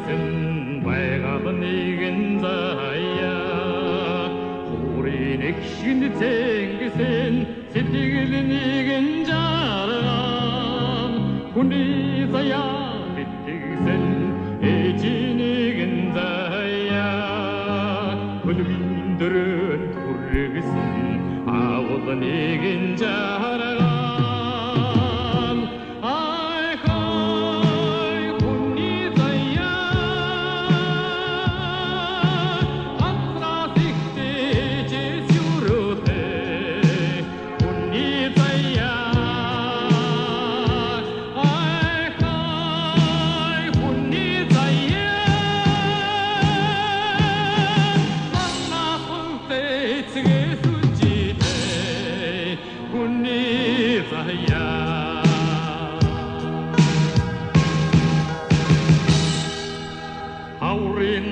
sen байгаад нэгэн заяа хүрийн ихшин зэнгсэн сэтгэл нэгэн жарган хүний заяа битгсэн ээжи нэгэн заяа хөлбин дөрөнд хүргэсэн аавд нэгэн жарган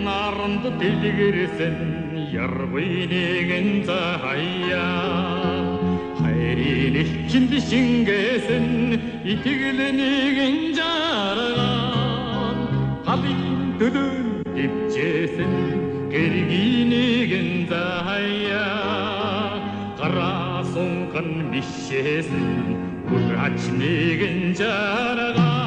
наранд дэлгэрсэн ярбый нэгэн заяа хайрын элчинд шингээсэн итгэл нэгэн жарган халын төлөөн дэвжээсэн гэргийн нэгэн заяа гараа сунган мишээсэн хүраач нэгэн жарган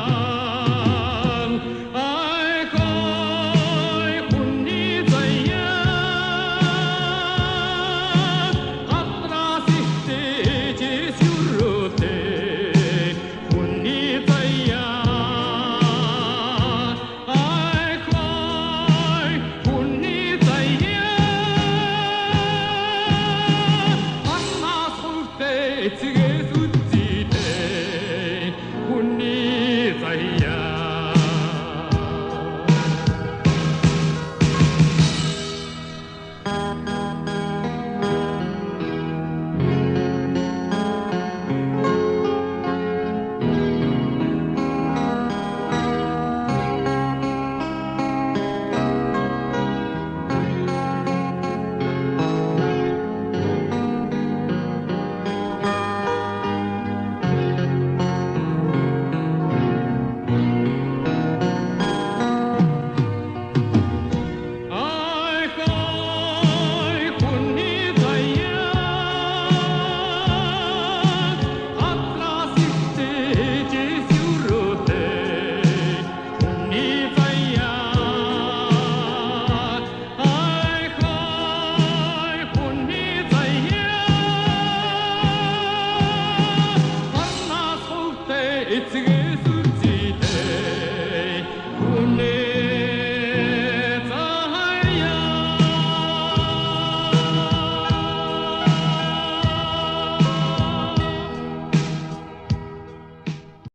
it's a